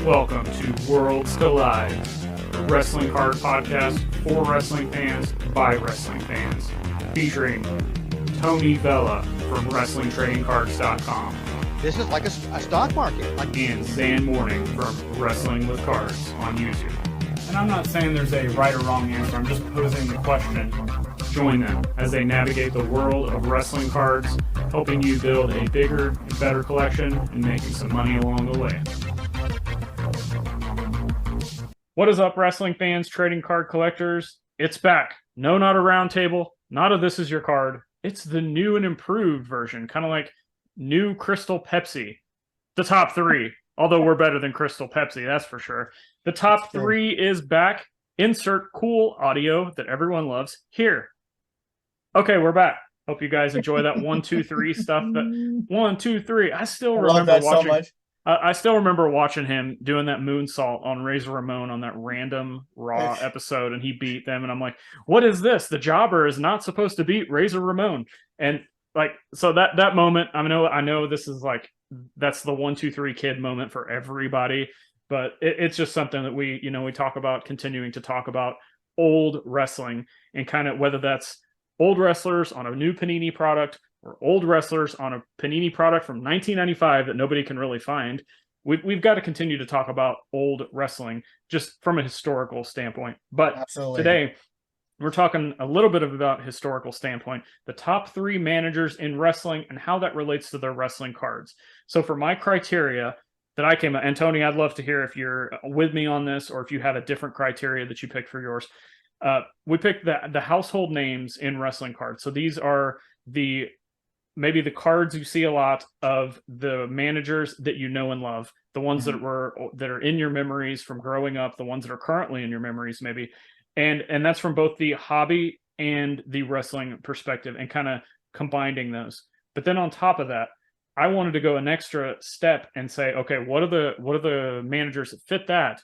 Welcome to Worlds Collide, the wrestling card podcast for wrestling fans by wrestling fans, featuring Tony Vella from WrestlingTradingCards.com. This is like a stock market. And Zhan Morning from Wrestling with Cards on YouTube. And I'm not saying there's a right or wrong answer, I'm just posing the question. Join them as they navigate the world of wrestling cards, helping you build a bigger and better collection and making some money along the way. What is up, wrestling fans, trading card collectors? It's back. No, not a round table, not a This Is Your Card. It's the new and improved version, kind of like new Crystal Pepsi. The top three, although we're better than Crystal Pepsi, that's for sure. The top three is back. Insert cool audio that everyone loves here. Okay, we're back. Hope you guys enjoy that 1, 2, 3 stuff. That 1, 2, 3. I still remember watching. So much. I still remember watching him doing that moonsault on Razor Ramon on that random Raw episode, and he beat them. And I'm like, what is this? The jobber is not supposed to beat Razor Ramon. And like, so that moment, I know this is like, that's the 1, 2, 3 kid moment for everybody, but it's just something that we talk about, continuing to talk about old wrestling and kind of whether that's old wrestlers on a new Panini product or old wrestlers on a Panini product from 1995 that nobody can really find. We've got to continue to talk about old wrestling just from a historical standpoint. But Absolutely. Today, we're talking a little bit about historical standpoint, the top 3 managers in wrestling and how that relates to their wrestling cards. So for my criteria that I came up, and Tony, I'd love to hear if you're with me on this or if you have a different criteria that you picked for yours. We picked the household names in wrestling cards. So these are maybe the cards you see a lot of the managers that you know and love, the ones that are in your memories from growing up, the ones that are currently in your memories maybe. And that's from both the hobby and the wrestling perspective and kind of combining those. But then on top of that, I wanted to go an extra step and say, okay, what are the managers that fit that?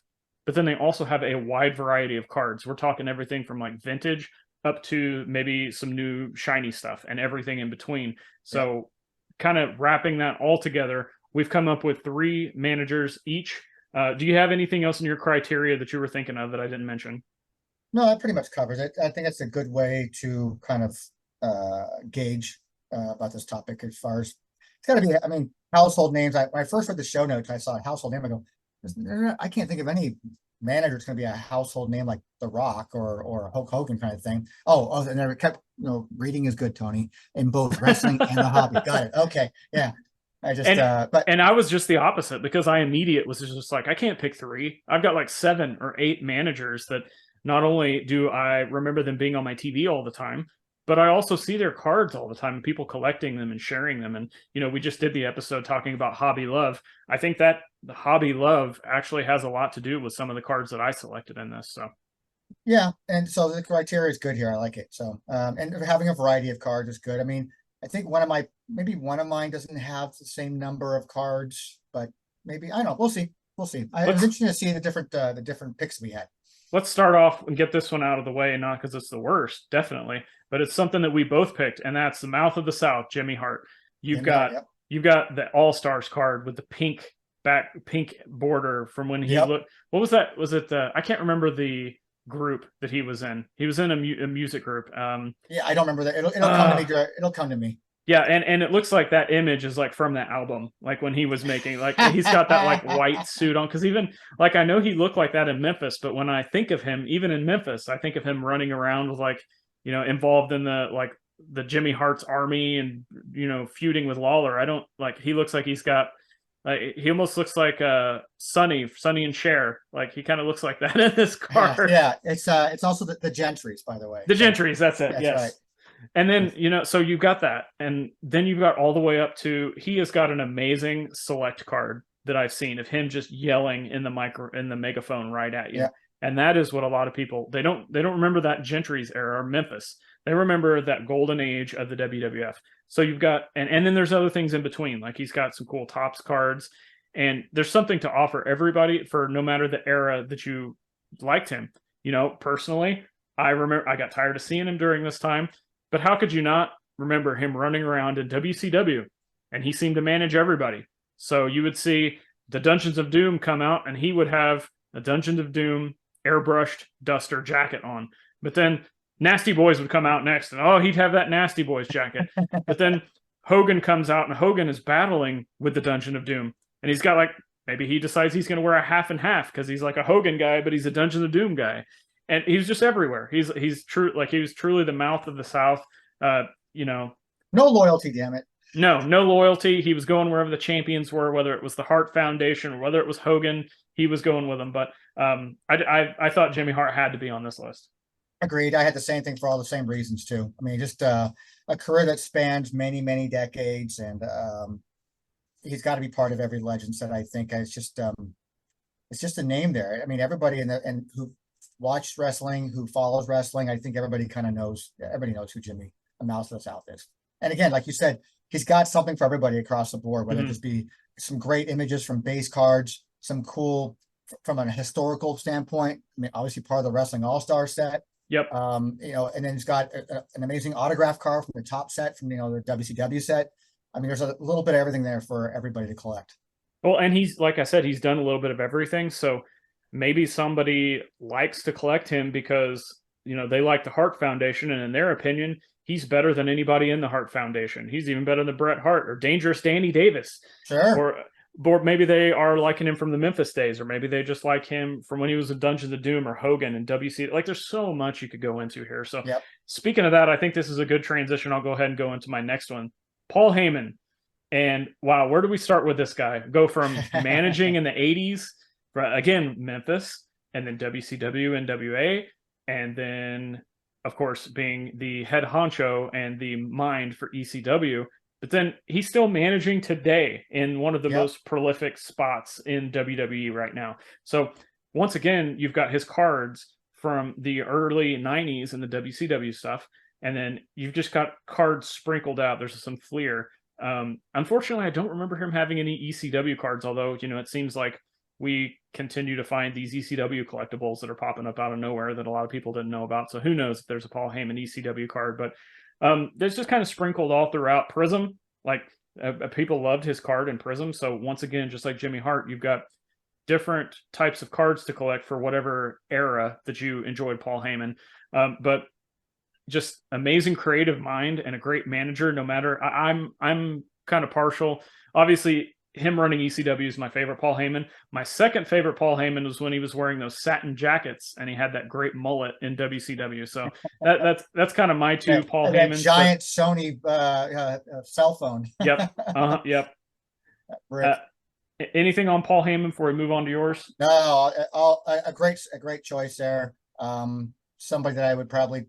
But then they also have a wide variety of cards. We're talking everything from like vintage up to maybe some new shiny stuff and everything in between. So kind of wrapping that all together, we've come up with 3 managers each. Do you have anything else in your criteria that you were thinking of that I didn't mention? No, that pretty much covers it. I think that's a good way to kind of gauge about this topic as far as it's got to be, household names. When I first read the show notes, I saw a household name. I go, I can't think of any manager it's going to be a household name like The Rock or Hulk Hogan kind of thing. Oh, and I kept, reading is good, Tony, in both wrestling and the hobby. Got it. Okay. Yeah. I just, and I was just the opposite because I was just like, I can't pick 3. I've got like 7 or 8 managers that not only do I remember them being on my TV all the time, but I also see their cards all the time and people collecting them and sharing them. And, we just did the episode talking about hobby love. I think that the hobby love actually has a lot to do with some of the cards that I selected in this. So, yeah. And so the criteria is good here. I like it. So, and having a variety of cards is good. I think one of mine doesn't have the same number of cards, but maybe, I don't know. We'll see. It's interesting to see the different picks we had. Let's start off and get this one out of the way, not because it's the worst, definitely, but it's something that we both picked, and that's the Mouth of the South, Jimmy Hart. You've got the All-Stars card with the pink border from when he looked. What was that? Was it I can't remember the group that he was in. He was in a music group. Yeah, I don't remember that. It'll come to me. It'll come to me. Yeah, and it looks like that image is like from that album, like when he was making, like he's got that like white suit on, because even like I know he looked like that in Memphis, but when I think of him, even in Memphis, I think of him running around with like, involved in the Jimmy Hart's army and feuding with Lawler. I don't like, he looks like he's got he almost looks like Sonny and Cher. Like he kind of looks like that in this card. Yeah. It's also the Gentrys, by the way. The Gentrys, that's it. That's yes. Right. And then, so you've got that. And then you've got all the way up to, he has got an amazing select card that I've seen of him just yelling in the megaphone right at you. Yeah. And that is what a lot of people, they don't remember that Gentry's era or Memphis. They remember that golden age of the WWF. So you've got, and then there's other things in between. Like he's got some cool Topps cards, and there's something to offer everybody for no matter the era that you liked him. Personally, I remember I got tired of seeing him during this time. But how could you not remember him running around in WCW? And he seemed to manage everybody. So you would see the Dungeons of Doom come out, and he would have a Dungeons of Doom airbrushed duster jacket on. But then Nasty Boys would come out next, and he'd have that Nasty Boys jacket. But then Hogan comes out, and Hogan is battling with the Dungeon of Doom, and he's got like, maybe he decides he's going to wear a half and half because he's like a Hogan guy, but he's a Dungeon of Doom guy, and he's just everywhere. He's true, like he was truly the mouth of the South. You know, No loyalty, damn it. no loyalty. He was going wherever the champions were, whether it was the Hart Foundation or whether it was Hogan. He was going with them. But I thought Jimmy Hart had to be on this list. Agreed. I had the same thing for all the same reasons too. I mean, just a career that spans many, many decades, and he's got to be part of every legend set. I think it's just a name there. I mean, everybody and who watched wrestling, who follows wrestling, I think everybody kind of knows. Everybody knows who Jimmy, the Mouse of the South, is. And again, like you said, he's got something for everybody across the board. Whether it just be some great images from base cards, some cool from a historical standpoint. I mean, obviously part of the Wrestling All-Star set. Yep. You know, and then he's got an amazing autograph card from the top set from, you know, the WCW set. I mean, there's a little bit of everything there for everybody to collect. Well, and he's, like I said, he's done a little bit of everything. So maybe somebody likes to collect him because, you know, they like the Hart Foundation, and in their opinion, he's better than anybody in the Hart Foundation. He's even better than Bret Hart or Dangerous Danny Davis. Sure. Or maybe they are liking him from the Memphis days, or maybe they just like him from when he was a Dungeons of Doom or Hogan and WC. Like, there's so much you could go into here. So Speaking of that, I think this is a good transition. I'll go ahead and go into my next one. Paul Heyman. And wow, where do we start with this guy? Go from managing in the 80s, again, Memphis, and then WCW, NWA, and then, of course, being the head honcho and the mind for ECW. But then he's still managing today in one of the most prolific spots in WWE right now. So once again, you've got his cards from the early 90s and the WCW stuff, and then you've just got cards sprinkled out. There's some Fleer. Unfortunately, I don't remember him having any ECW cards, although, you know, it seems like we continue to find these ECW collectibles that are popping up out of nowhere that a lot of people didn't know about. So who knows if there's a Paul Heyman ECW card, but there's just kind of sprinkled all throughout. Prism, like people loved his card in Prism. So once again, just like Jimmy Hart, you've got different types of cards to collect for whatever era that you enjoyed Paul Heyman. But just amazing creative mind and a great manager. No matter, I'm kind of partial. Obviously, him running ECW is my favorite Paul Heyman. My second favorite Paul Heyman was when he was wearing those satin jackets and he had that great mullet in WCW. So that's kind of my two Paul Heyman. That giant Sony cell phone. Yep. Yep. Anything on Paul Heyman before we move on to yours? No, a great choice there. Somebody that I would probably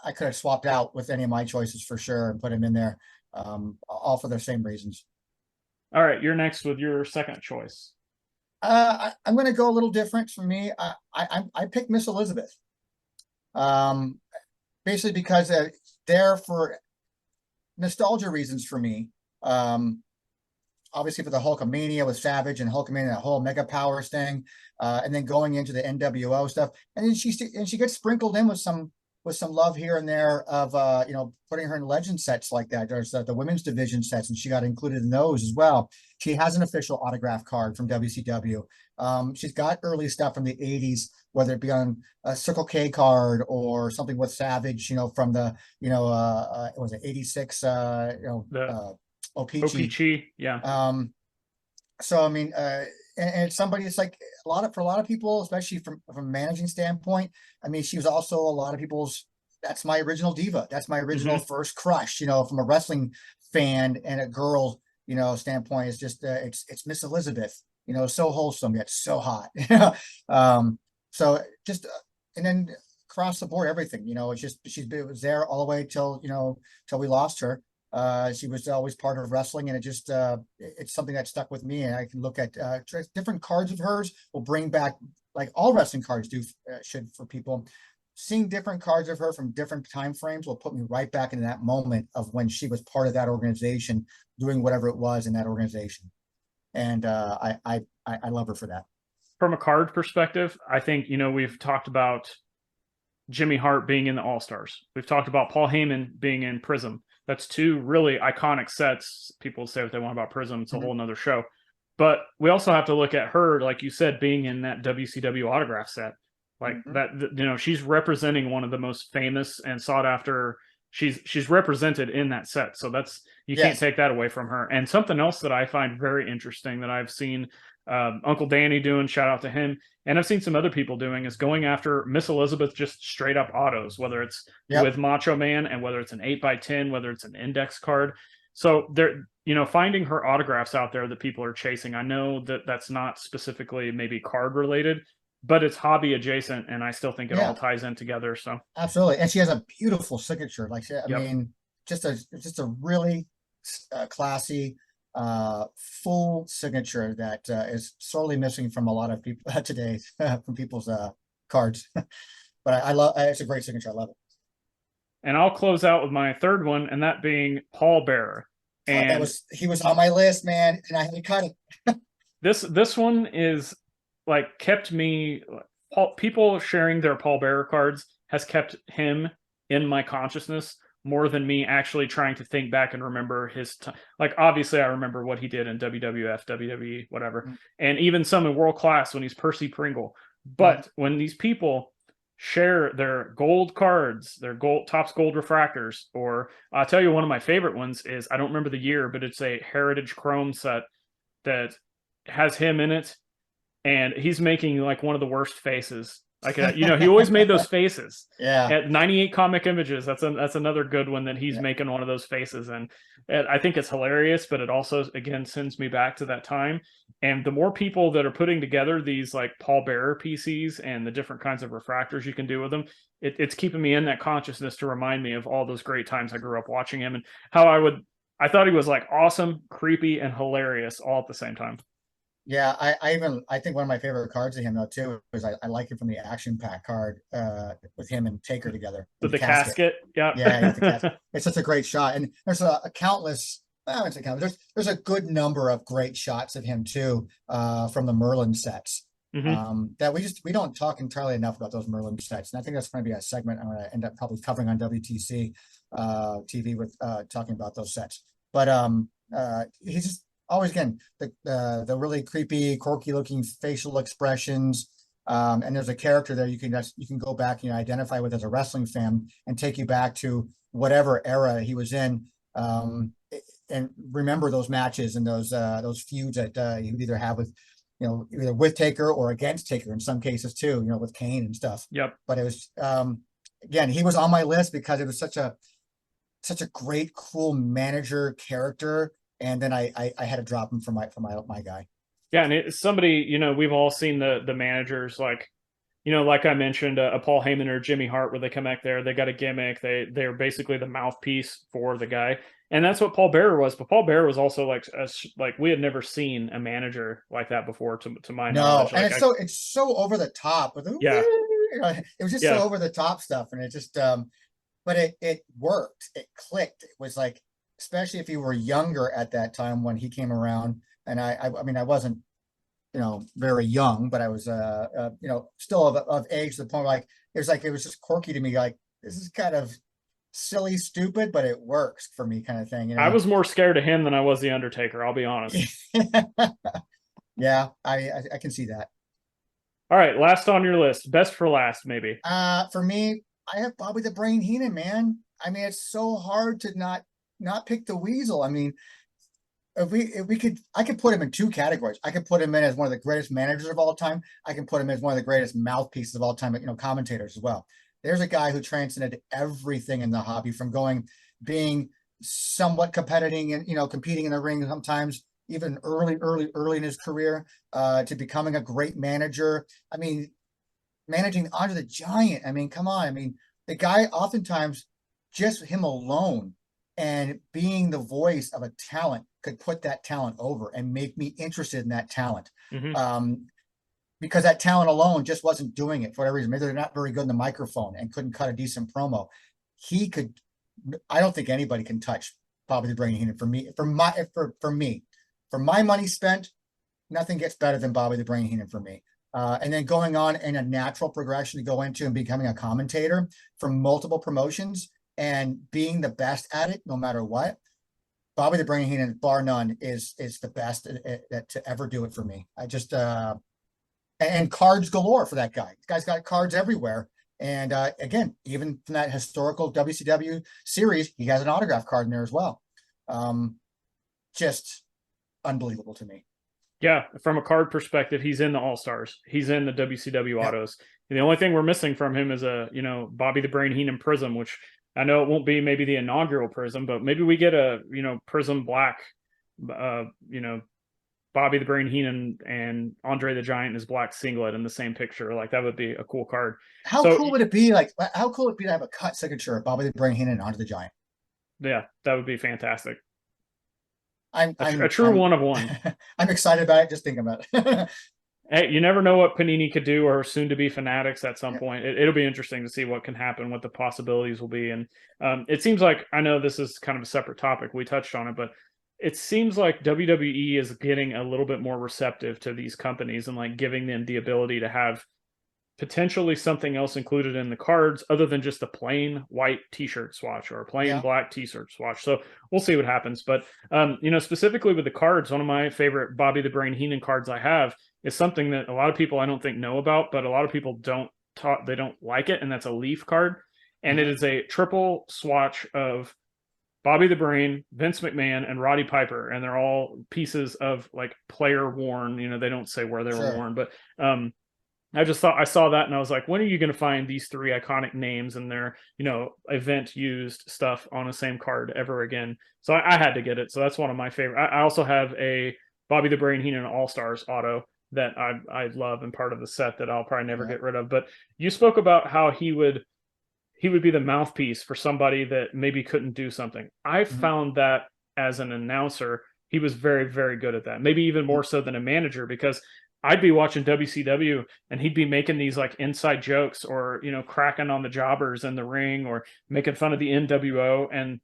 I could have swapped out with any of my choices for sure and put him in there, all for the same reasons. All right, you're next with your second choice. I'm going to go a little different for me. I picked Miss Elizabeth, basically because they're for nostalgia reasons for me. Obviously for the Hulkamania with Savage and Hulkamania, that whole Mega Powers thing, and then going into the NWO stuff, and then she gets sprinkled in with some love here and there of you know, putting her in legend sets like that. There's the women's division sets, and she got included in those as well. She has an official autograph card from WCW. She's got early stuff from the 80s, whether it be on a Circle K card or something with Savage, you know, from the, you know, was it 86, you know, OPG. Yeah. So I mean, and it's somebody, it's like for a lot of people, especially from a managing standpoint. I mean, she was also a lot of people's, that's my original diva. That's my original first crush, you know, from a wrestling fan and a girl, you know, standpoint. It's just, it's Miss Elizabeth, you know, so wholesome yet so hot. So just, and then across the board, everything, you know, it's just, it was there all the way till, you know, till we lost her. She was always part of wrestling, and it just it's something that stuck with me. And I can look at different cards of hers will bring back, like all wrestling cards do, should, for people. Seeing different cards of her from different time frames will put me right back into that moment of when she was part of that organization, doing whatever it was in that organization. And I love her for that. From a card perspective, I think, you know, we've talked about Jimmy Hart being in the All-Stars. We've talked about Paul Heyman being in Prism. That's two really iconic sets. People say what they want about Prism. It's a Mhm. whole nother show. But we also have to look at her, like you said, being in that WCW autograph set. Like that, you know, she's representing one of the most famous and sought after. She's represented in that set, so that's you can't Yes. take that away from her. And something else that I find very interesting that I've seen Uncle Danny doing, shout out to him, and I've seen some other people doing, is going after Miss Elizabeth just straight up autos, whether it's Yep. with Macho Man and whether it's an 8x10, whether it's an index card. So they're, you know, finding her autographs out there that people are chasing. I know that that's not specifically maybe card related, but it's hobby adjacent, and I still think it all Yeah, ties in together. So absolutely. And she has a beautiful signature. Like, I yep. mean, just a really classy, full signature that is sorely missing from a lot of people today, from people's cards. But I love it's a great signature. I love it. And I'll close out with my third one, and that being Paul Bearer. And He was on my list, man, and I had to cut it. this one is like kept me. People sharing their Paul Bearer cards has kept him in my consciousness more than me actually trying to think back and remember his like obviously I remember what he did in WWF, WWE, whatever, Mm-hmm. and even some in World Class when he's Percy Pringle. But Mm-hmm. when these people share their gold cards, their gold Topps gold refractors, or I'll tell you one of my favorite ones is, I don't remember the year, but it's a Heritage Chrome set that has him in it, and he's making like one of the worst faces. Like, you know, he always made those faces. Yeah. At 98 Comic Images, that's another good one that he's making one of those faces, and I think it's hilarious. But it also again sends me back to that time. And the more people that are putting together these like Paul Bearer PCs and the different kinds of refractors you can do with them, it's keeping me in that consciousness to remind me of all those great times I grew up watching him, and how I thought he was like awesome, creepy, and hilarious all at the same time. Yeah, I think one of my favorite cards of him though too is I like it from the action pack card with him and Taker together in With the the casket. casket, yeah, Yeah, the casket. It's such a great shot, and there's a countless. Well, it's a countless. There's a good number of great shots of him too from the Merlin sets. That we don't talk entirely enough about those Merlin sets, and I think that's going to be a segment I'm going to end up probably covering on WTC TV with talking about those sets. But he's just always again the really creepy, quirky looking facial expressions. And there's a character there you can go back and identify with as a wrestling fan and take you back to whatever era he was in, and remember those matches and those feuds that you either have with, you know, either with Taker or against Taker in some cases too, you know, with Kane and stuff. Yep. But it was again, he was on my list because it was such a great, cool manager character, and then I had to drop him for my guy. Yeah, and it's somebody, you know, we've all seen the managers, like, you know, like I mentioned, a Paul Heyman or Jimmy Hart, where they come back there, they got a gimmick, they're basically the mouthpiece for the guy, and that's what Paul Bearer was. But Paul Bearer was also like we had never seen a manager like that before, to my knowledge. And like, it's so over the top with yeah, it was just so over the top stuff, and it just but it worked, it clicked. It was like, especially if you were younger at that time when he came around, and I mean I wasn't, you know, very young, but I was you know, still of age to the point where, like it was just quirky to me, like this is kind of silly, stupid, but it works for me, kind of thing, you know. I was more scared of him than I was the Undertaker, I'll be honest. Yeah, I can see that. All right, last on your list, best for last, maybe. For me, I have Bobby the Brain Heenan, man. I mean, it's so hard to not pick the Weasel. I mean, if we could, I could put him in two categories. I could put him in as one of the greatest managers of all time. I can put him as one of the greatest mouthpieces of all time, you know, commentators as well. There's a guy who transcended everything in the hobby, from being somewhat competitive and, you know, competing in the ring sometimes, even early in his career, to becoming a great manager. I mean, managing Andre the Giant. I mean, come on. I mean, the guy, oftentimes, just him alone and being the voice of a talent could put that talent over and make me interested in that talent. Because that talent alone just wasn't doing it for whatever reason. Maybe they're not very good in the microphone and couldn't cut a decent promo. He could. I don't think anybody can touch Bobby the Brain Heenan. For me, for my money spent, nothing gets better than Bobby the Brain Heenan for me. And then going on in a natural progression to go into and becoming a commentator for multiple promotions, and being the best at it, no matter what. Bobby the Brain Heenan, bar none, is the best to ever do it for me. I just and cards galore for that guy. The guy's got cards everywhere. And again, even from that historical WCW series, he has an autograph card in there as well. Just unbelievable to me. Yeah, from a card perspective, he's in the All-Stars. He's in the WCW Yep. autos. And the only thing we're missing from him is a, Bobby the Brain Heenan Prism, which I know it won't be maybe the inaugural Prism, but maybe we get a, Prism Black, Bobby the Brain Heenan and Andre the Giant in his black singlet in the same picture. Like, that would be a cool card. How cool would it be? Like, how cool would it be to have a cut signature of Bobby the Brain Heenan and Andre the Giant? Yeah, that would be fantastic. I'm a true one of one. I'm excited about it just thinking about it. Hey, you never know what Panini could do, or soon to be Fanatics at some point. It'll be interesting to see what can happen, what the possibilities will be. And it seems like, I know this is kind of a separate topic, we touched on it, but it seems like WWE is getting a little bit more receptive to these companies and like giving them the ability to have potentially something else included in the cards other than just a plain white t-shirt swatch or a plain black t-shirt swatch. So we'll see what happens. But, specifically with the cards, one of my favorite Bobby the Brain Heenan cards I have is something that a lot of people I don't think know about, but a lot of people they don't like it. And that's a Leaf card. And it is a triple swatch of Bobby the Brain, Vince McMahon, and Roddy Piper. And they're all pieces of like player worn, they don't say where they were worn, but, I just thought I saw that and I was like, when are you going to find these three iconic names and their, event used stuff on the same card ever again? So I had to get it. So that's one of my favorite. I also have a Bobby the Brain Heenan All-Stars auto that I love and part of the set that I'll probably never get rid of. But you spoke about how he would be the mouthpiece for somebody that maybe couldn't do something. I found that as an announcer, he was very, very good at that. Maybe even more so than a manager, because I'd be watching WCW and he'd be making these like inside jokes or, cracking on the jobbers in the ring or making fun of the NWO. And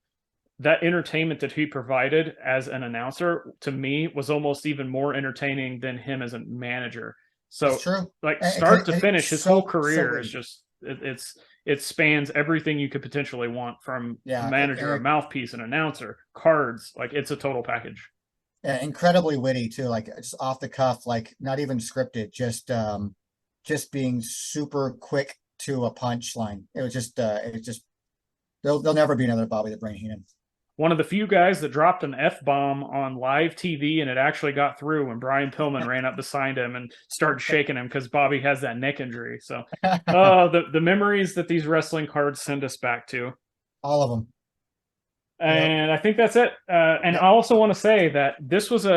that entertainment that he provided as an announcer to me was almost even more entertaining than him as a manager. So like start to finish, his whole career is just, it spans everything you could potentially want from a manager, a mouthpiece, an announcer, cards. Like, it's a total package. Yeah, incredibly witty too, like just off the cuff, like not even scripted, just being super quick to a punchline. It was just there'll never be another Bobby the Brain Heenan. One of the few guys that dropped an F-bomb on live TV and it actually got through when Brian Pillman ran up beside him and started shaking him because Bobby has that neck injury. So the memories that these wrestling cards send us back to. All of them. And I think that's it. And I also want to say that this was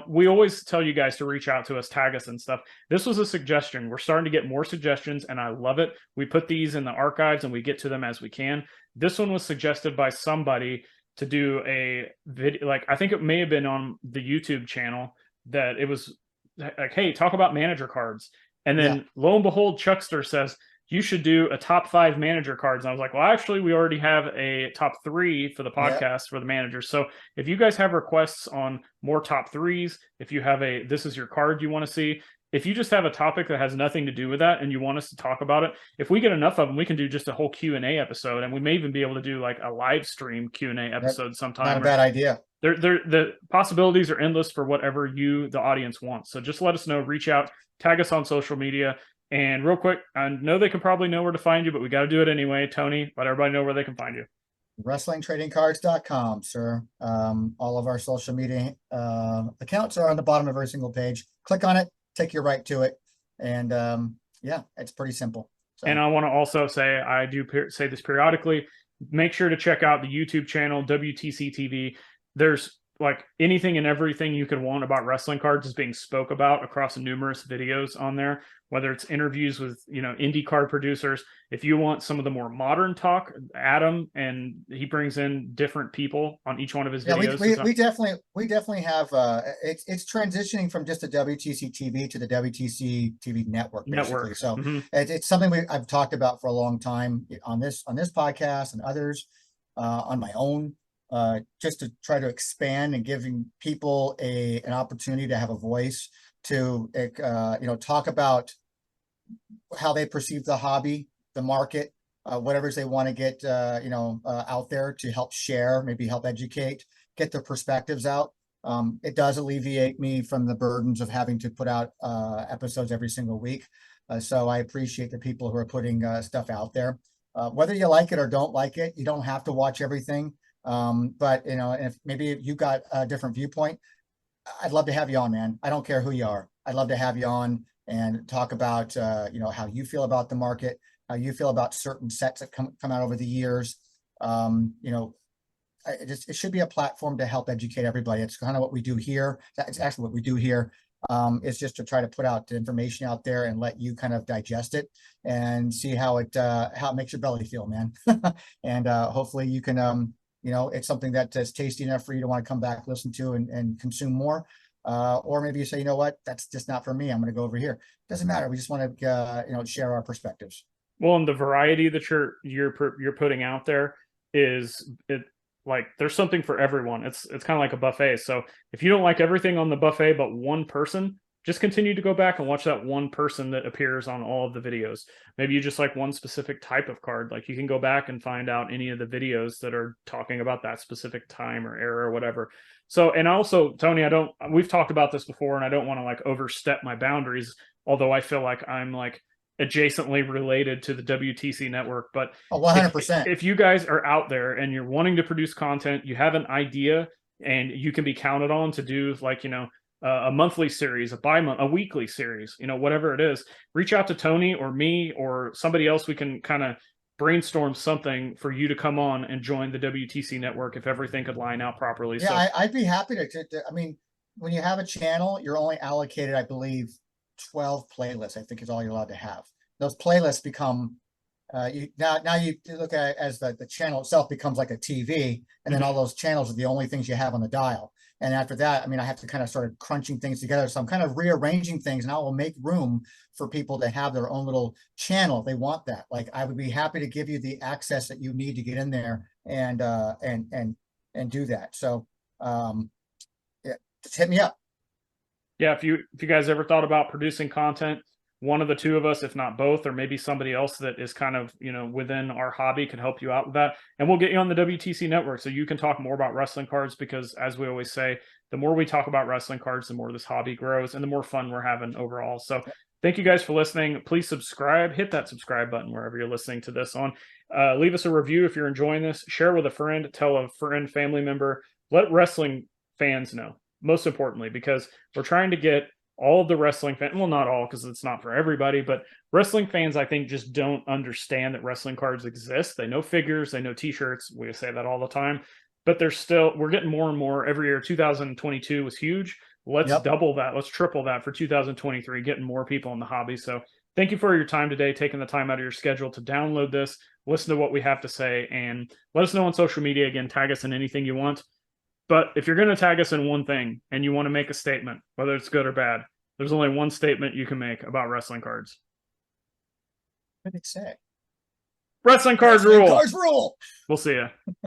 we always tell you guys to reach out to us, tag us and stuff. This was a suggestion. We're starting to get more suggestions and I love it. We put these in the archives and we get to them as we can. This one was suggested by somebody to do a video. Like, I think it may have been on the YouTube channel that it was like, hey, talk about manager cards. And then lo and behold, Chuckster says, you should do a top 5 manager cards. And I was like, well, actually, we already have a top 3 for the podcast for the managers. So if you guys have requests on more top 3s, if you have this is your card you want to see, if you just have a topic that has nothing to do with that and you want us to talk about it, if we get enough of them, we can do just a whole Q&A episode. And we may even be able to do like a live stream Q&A episode sometime. Not a bad idea. The possibilities are endless for whatever the audience wants. So just let us know, reach out, tag us on social media. And real quick, I know they can probably know where to find you, but we got to do it anyway. Tony, let everybody know where they can find you. WrestlingTradingCards.com, sir. All of our social media accounts are on the bottom of every single page. Click on it, take you right to it. And it's pretty simple. So. And I want to also say, I do say this periodically, make sure to check out the YouTube channel, WTC TV. There's like anything and everything you could want about wrestling cards is being spoke about across numerous videos on there, whether it's interviews with, indie card producers. If you want some of the more modern talk, Adam, and he brings in different people on each one of his videos. We definitely have, it's transitioning from just the WTC TV to the WTC TV network, basically. So it's something I've talked about for a long time on this podcast and others, on my own. Just to try to expand and giving people an opportunity to have a voice to, talk about how they perceive the hobby, the market, whatever's they want to get, out there to help share, maybe help educate, get their perspectives out. It does alleviate me from the burdens of having to put out episodes every single week. So I appreciate the people who are putting stuff out there. Whether you like it or don't like it, you don't have to watch everything. But if maybe you got a different viewpoint, I'd love to have you on, man. I don't care who you are. I'd love to have you on and talk about how you feel about the market, how you feel about certain sets that come out over the years. It should be a platform to help educate everybody. It's kind of what we do here. It's actually what we do here. Is just to try to put out the information out there and let you kind of digest it and see how it makes your belly feel, man. And hopefully you can it's something that is tasty enough for you to want to come back, listen to, and consume more. Or maybe you say, you know what, that's just not for me. I'm going to go over here. Doesn't matter. We just want to share our perspectives. Well, and the variety that you're putting out there is like there's something for everyone. It's kind of like a buffet. So if you don't like everything on the buffet but one person, just continue to go back and watch that one person that appears on all of the videos. Maybe you just like one specific type of card. Like you can go back and find out any of the videos that are talking about that specific time or era or whatever. So, and also, Tony, we've talked about this before, and I don't want to like overstep my boundaries, although I feel like I'm like adjacently related to the WTC network. But 100%. If you guys are out there and you're wanting to produce content, you have an idea, and you can be counted on to do like, a monthly series, a weekly series, whatever it is, reach out to Tony or me or somebody else. We can kind of brainstorm something for you to come on and join the WTC network if everything could line out properly. Yeah, So I'd be happy I mean, when you have a channel, you're only allocated, I believe, 12 playlists, I think is all you're allowed to have. Those playlists become now you look at it as the channel itself becomes like a TV, and then all those channels are the only things you have on the dial. And after that, I mean, I have to kind of start crunching things together. So I'm kind of rearranging things, and I will make room for people to have their own little channel if they want that. Like I would be happy to give you the access that you need to get in there and do that. So yeah, just hit me up. Yeah, if you guys ever thought about producing content, one of the two of us, if not both, or maybe somebody else that is kind of, within our hobby can help you out with that. And we'll get you on the WTC network so you can talk more about wrestling cards, because as we always say, the more we talk about wrestling cards, the more this hobby grows and the more fun we're having overall. So thank you guys for listening. Please subscribe, hit that subscribe button wherever you're listening to this on. Leave us a review if you're enjoying this. Share with a friend, tell a friend, family member, let wrestling fans know, most importantly, because we're trying to get all of the wrestling fans, well, not all, because it's not for everybody, but wrestling fans, I think, just don't understand that wrestling cards exist. They know figures, they know t-shirts. We say that all the time, but we're getting more and more every year. 2022 was huge. Let's double that. Let's triple that for 2023, getting more people in the hobby. So thank you for your time today, taking the time out of your schedule to download this, listen to what we have to say, and let us know on social media. Again, tag us in anything you want. But if you're going to tag us in one thing and you want to make a statement, whether it's good or bad, there's only one statement you can make about wrestling cards. What did it say? Wrestling cards rule. Cards rule. We'll see you.